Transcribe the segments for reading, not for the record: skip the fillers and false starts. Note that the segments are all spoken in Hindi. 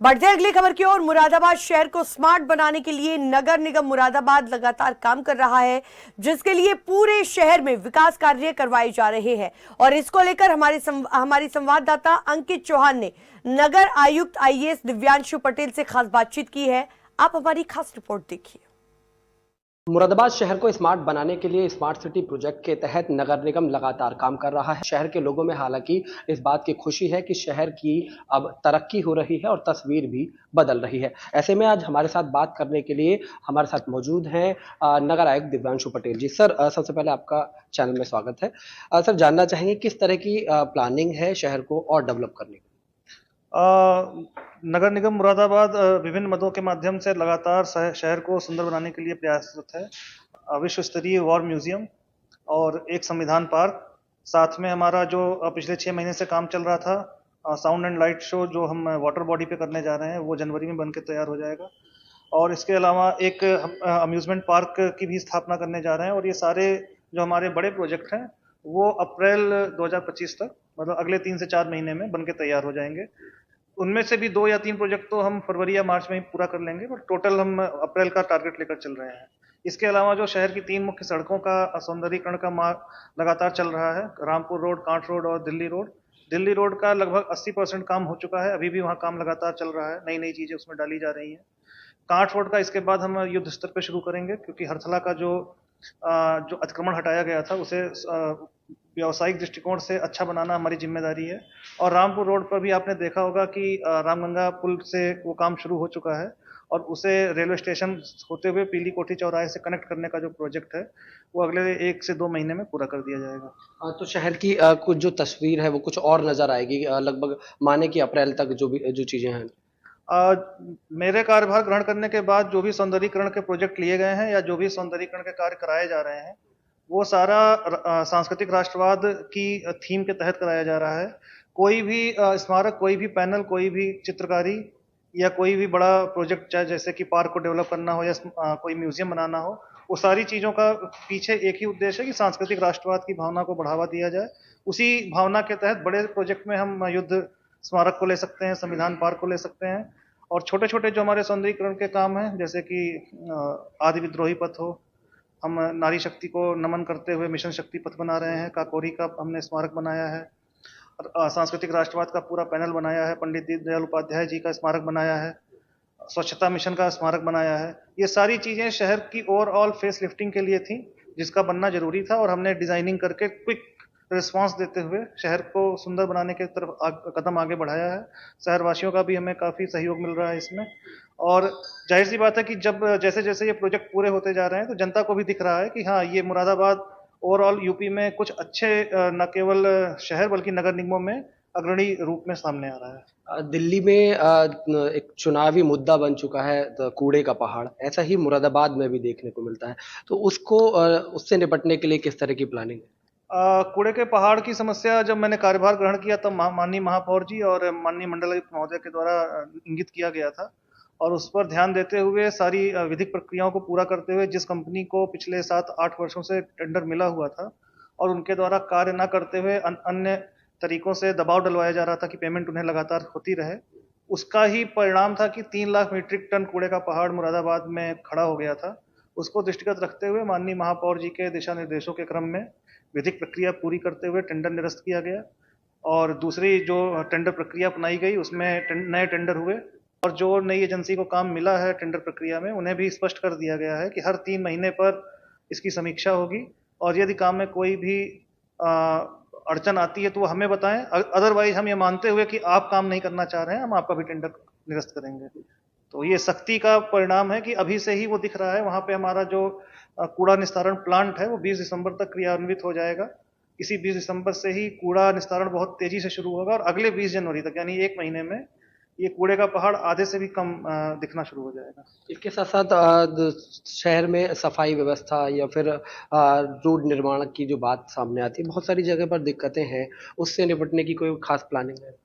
बढ़ते अगली खबर की ओर। मुरादाबाद शहर को स्मार्ट बनाने के लिए नगर निगम मुरादाबाद लगातार काम कर रहा है, जिसके लिए पूरे शहर में विकास कार्य करवाए जा रहे हैं। और इसको लेकर हमारी संवाददाता अंकित चौहान ने नगर आयुक्त आईएएस दिव्यांशु पटेल से खास बातचीत की है। आप हमारी खास रिपोर्ट देखिए। मुरादाबाद शहर को स्मार्ट बनाने के लिए स्मार्ट सिटी प्रोजेक्ट के तहत नगर निगम लगातार काम कर रहा है। शहर के लोगों में हालांकि इस बात की खुशी है कि शहर की अब तरक्की हो रही है और तस्वीर भी बदल रही है। ऐसे में आज हमारे साथ बात करने के लिए हमारे साथ मौजूद हैं नगर आयुक्त दिव्यांशु पटेल जी। सर, सबसे पहले आपका चैनल में स्वागत है। सर, जानना चाहेंगे किस तरह की प्लानिंग है शहर को और डेवलप करने की? नगर निगम मुरादाबाद विभिन्न मदों के माध्यम से लगातार शहर को सुंदर बनाने के लिए प्रयासरत है। विश्व स्तरीय वॉर म्यूजियम और एक संविधान पार्क, साथ में हमारा जो पिछले 6 महीने से काम चल रहा था साउंड एंड लाइट शो जो हम वाटर बॉडी पे करने जा रहे हैं, वो जनवरी में बन के तैयार हो जाएगा। और इसके अलावा एक अम्यूजमेंट पार्क की भी स्थापना करने जा रहे हैं। और ये सारे जो हमारे बड़े प्रोजेक्ट हैं वो अप्रैल 2025 तक, मतलब अगले 3 से 4 महीने में बन के तैयार हो जाएंगे। उनमें से भी 2 या 3 प्रोजेक्ट तो हम फरवरी या मार्च में ही पूरा कर लेंगे, और टोटल हम अप्रैल का टारगेट लेकर चल रहे हैं। इसके अलावा जो शहर की 3 मुख्य सड़कों का सौंदर्यीकरण का लगातार चल रहा है, रामपुर रोड, कांट रोड और दिल्ली रोड। दिल्ली रोड का लगभग 80% काम हो चुका है, अभी भी वहाँ काम लगातार चल रहा है, नई नई चीजें उसमें डाली जा रही हैं। कांट रोड का इसके बाद हम युद्ध स्तर पर शुरू करेंगे, क्योंकि हरथला का जो अतिक्रमण हटाया गया था उसे व्यावसायिक दृष्टिकोण से अच्छा बनाना हमारी जिम्मेदारी है। और रामपुर रोड पर भी आपने देखा होगा कि रामगंगा पुल से वो काम शुरू हो चुका है, और उसे रेलवे स्टेशन होते हुए पीली कोठी चौराहे से कनेक्ट करने का जो प्रोजेक्ट है वो अगले 1 से 2 महीने में पूरा कर दिया जाएगा। तो शहर की कुछ जो तस्वीर है वो कुछ और नजर आएगी, लगभग माने कि अप्रैल तक जो चीजें हैं। मेरे कार्यभार ग्रहण करने के बाद जो भी सौंदर्यीकरण के प्रोजेक्ट लिए गए हैं या जो भी सौंदर्यीकरण के कार्य कराए जा रहे हैं, वो सारा सांस्कृतिक राष्ट्रवाद की थीम के तहत कराया जा रहा है। कोई भी स्मारक, कोई भी पैनल, कोई भी चित्रकारी या कोई भी बड़ा प्रोजेक्ट, चाहे जैसे कि पार्क को डेवलप करना हो या कोई म्यूजियम बनाना हो, वो सारी चीजों का पीछे एक ही उद्देश्य है कि सांस्कृतिक राष्ट्रवाद की भावना को बढ़ावा दिया जाए। उसी भावना के तहत बड़े प्रोजेक्ट में हम युद्ध स्मारक को ले सकते हैं, संविधान पार्क को ले सकते हैं, और छोटे छोटे जो हमारे सौंदर्यीकरण के काम हैं, जैसे कि आदि विद्रोही पथ हो, हम नारी शक्ति को नमन करते हुए मिशन शक्ति पथ बना रहे हैं, काकोरी का हमने स्मारक बनाया है, और सांस्कृतिक राष्ट्रवाद का पूरा पैनल बनाया है, पंडित दीनदयाल उपाध्याय जी का स्मारक बनाया है, स्वच्छता मिशन का स्मारक बनाया है। ये सारी चीजें शहर की ओवरऑल फेस लिफ्टिंग के लिए थी, जिसका बनना जरूरी था, और हमने डिजाइनिंग करके क्विक रिस्पांस देते हुए शहर को सुंदर बनाने की तरफ कदम आगे बढ़ाया है। शहरवासियों का भी हमें काफी सहयोग मिल रहा है इसमें, और जाहिर सी बात है कि जब जैसे जैसे ये प्रोजेक्ट पूरे होते जा रहे हैं तो जनता को भी दिख रहा है कि हाँ, ये मुरादाबाद ओवरऑल यूपी में कुछ अच्छे न केवल शहर बल्कि नगर निगमों में अग्रणी रूप में सामने आ रहा है। दिल्ली में एक चुनावी मुद्दा बन चुका है कूड़े का पहाड़, ऐसा ही मुरादाबाद में भी देखने को मिलता है। तो उससे निपटने के लिए किस तरह की प्लानिंग है? कूड़े के पहाड़ की समस्या जब मैंने कार्यभार ग्रहण किया तब माननीय महापौर जी और माननीय मंडलायुक्त महोदय के द्वारा इंगित किया गया था, और उस पर ध्यान देते हुए सारी विधिक प्रक्रियाओं को पूरा करते हुए, जिस कंपनी को पिछले 7-8 वर्षों से टेंडर मिला हुआ था और उनके द्वारा कार्य न करते हुए अन्य तरीकों से दबाव डलवाया जा रहा था कि पेमेंट उन्हें लगातार होती रहे, उसका ही परिणाम था कि 3 लाख मीट्रिक टन कूड़े का पहाड़ मुरादाबाद में खड़ा हो गया था। उसको दृष्टिगत रखते हुए माननीय महापौर जी के दिशा निर्देशों के क्रम में विधिक प्रक्रिया पूरी करते हुए टेंडर निरस्त किया गया, और दूसरी जो टेंडर प्रक्रिया अपनाई गई उसमें नए टेंडर हुए, और जो नई एजेंसी को काम मिला है टेंडर प्रक्रिया में, उन्हें भी स्पष्ट कर दिया गया है कि हर 3 महीने पर इसकी समीक्षा होगी, और यदि काम में कोई भी अड़चन आती है तो वो हमें बताएं। अदरवाइज हम ये मानते हुए कि आप काम नहीं करना चाह रहे हैं, हम आपका भी टेंडर निरस्त करेंगे। तो ये सख्ती का परिणाम है कि अभी से ही वो दिख रहा है। वहां पे हमारा जो कूड़ा निस्तारण प्लांट है वो 20 दिसंबर तक क्रियान्वित हो जाएगा। इसी 20 दिसंबर से ही कूड़ा निस्तारण बहुत तेजी से शुरू होगा, और अगले 20 जनवरी तक, यानी 1 महीने में, ये कूड़े का पहाड़ आधे से भी कम दिखना शुरू हो जाएगा। इसके साथ साथ शहर में सफाई व्यवस्था या फिर रोड निर्माण की जो बात सामने आती है, बहुत सारी जगह पर दिक्कतें हैं, उससे निपटने की कोई खास प्लानिंग है?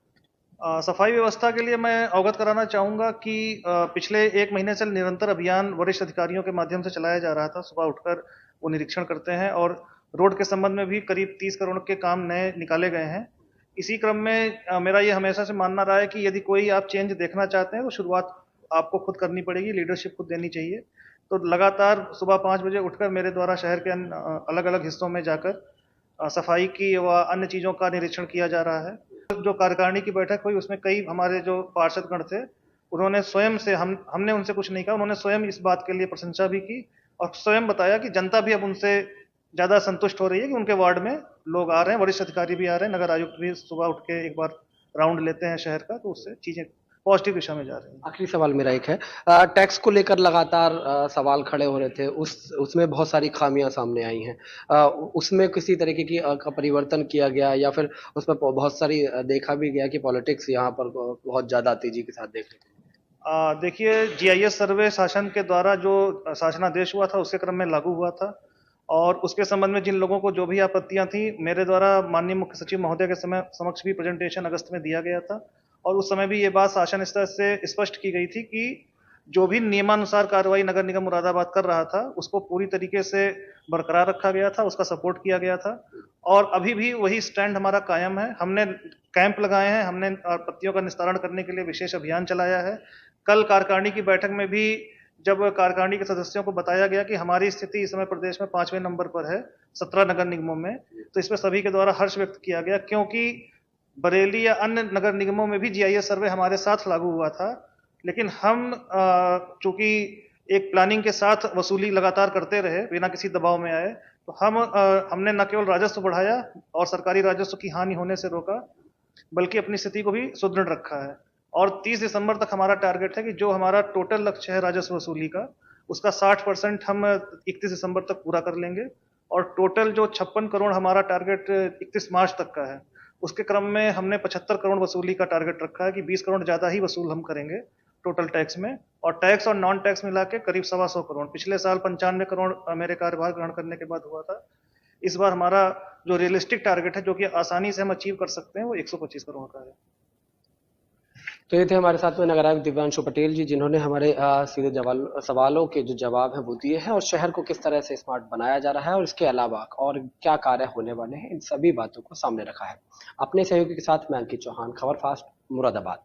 सफाई व्यवस्था के लिए मैं अवगत कराना चाहूंगा कि पिछले 1 महीने से निरंतर अभियान वरिष्ठ अधिकारियों के माध्यम से चलाया जा रहा था। सुबह उठकर वो निरीक्षण करते हैं, और रोड के संबंध में भी करीब 30 करोड़ के काम नए निकाले गए हैं। इसी क्रम में मेरा ये हमेशा से मानना रहा है कि यदि कोई आप चेंज देखना चाहते हैं तो शुरुआत आपको खुद करनी पड़ेगी, लीडरशिप खुद देनी चाहिए। तो लगातार सुबह 5 बजे उठकर मेरे द्वारा शहर के अलग अलग हिस्सों में जाकर सफाई की व अन्य चीज़ों का निरीक्षण किया जा रहा है। जो कार्यकारिणी की बैठक हुई उसमें कई हमारे जो पार्षदगण थे, उन्होंने स्वयं से हमने उनसे कुछ नहीं कहा, उन्होंने स्वयं इस बात के लिए प्रशंसा भी की और स्वयं बताया कि जनता भी अब उनसे ज़्यादा संतुष्ट हो रही है कि उनके वार्ड में लोग आ रहे हैं, वरिष्ठ अधिकारी भी आ रहे हैं, नगर आयुक्त भी सुबह उठ के एक बार राउंड लेते हैं शहर का, तो उससे चीज़ें पॉजिटिव दिशा में जा रही हैं। आखिरी सवाल मेरा एक है, टैक्स को लेकर लगातार सवाल खड़े हो रहे थे, उसमें बहुत सारी खामियां सामने आई हैं। उसमें किसी तरीके की का परिवर्तन किया गया या फिर उसमें बहुत सारी देखा भी गया कि पॉलिटिक्स यहाँ पर बहुत ज्यादा तेजी के साथ देखने को मिली। देखिए, जीआईएस सर्वे शासन के द्वारा जो शासनादेश हुआ था उसके क्रम में लागू हुआ था और उसके संबंध में जिन लोगों को जो भी आपत्तियां थी, मेरे द्वारा माननीय मुख्य सचिव महोदय के समक्ष भी प्रेजेंटेशन अगस्त में दिया गया था और उस समय भी ये बात शासन स्तर से स्पष्ट की गई थी कि जो भी नियमानुसार कार्रवाई नगर निगम मुरादाबाद कर रहा था उसको पूरी तरीके से बरकरार रखा गया था, उसका सपोर्ट किया गया था और अभी भी वही स्टैंड हमारा कायम है। हमने कैंप लगाए हैं, हमने आपत्तियों का निस्तारण करने के लिए विशेष अभियान चलाया है। कल कार्यकारिणी की बैठक में भी जब कार्यकारिणी के सदस्यों को बताया गया कि हमारी स्थिति इस समय प्रदेश में 5वें नंबर पर है 17 नगर निगमों में, तो इस पर सभी के द्वारा हर्ष व्यक्त किया गया क्योंकि बरेली या अन्य नगर निगमों में भी जीआईएस सर्वे हमारे साथ लागू हुआ था, लेकिन हम चूंकि एक प्लानिंग के साथ वसूली लगातार करते रहे बिना किसी दबाव में आए, तो हमने न केवल राजस्व बढ़ाया और सरकारी राजस्व की हानि होने से रोका, बल्कि अपनी स्थिति को भी सुदृढ़ रखा है। और 30 दिसंबर तक हमारा टारगेट है कि जो हमारा टोटल लक्ष्य है राजस्व वसूली का, उसका 60% हम 31 दिसंबर तक पूरा कर लेंगे और टोटल जो 56 करोड़ हमारा टारगेट 31 मार्च तक का है, उसके क्रम में हमने 75 करोड़ वसूली का टारगेट रखा है कि 20 करोड़ ज़्यादा ही वसूल हम करेंगे टोटल टैक्स में, और टैक्स और नॉन टैक्स मिला के करीब 125 करोड़। पिछले साल 95 करोड़ मेरे कार्यभार ग्रहण करने के बाद हुआ था। इस बार हमारा जो रियलिस्टिक टारगेट है, जो कि आसानी से हम अचीव कर सकते हैं, वो 125 करोड़ का है। तो ये थे हमारे साथ में नगर आयुक्त दिव्यांशु पटेल जी, जिन्होंने हमारे सीधे सवालों के जो जवाब है वो दिए हैं और शहर को किस तरह से स्मार्ट बनाया जा रहा है और इसके अलावा और क्या कार्य होने वाले हैं, इन सभी बातों को सामने रखा है। अपने सहयोगी के साथ मैं अंकित चौहान, खबर फास्ट, मुरादाबाद।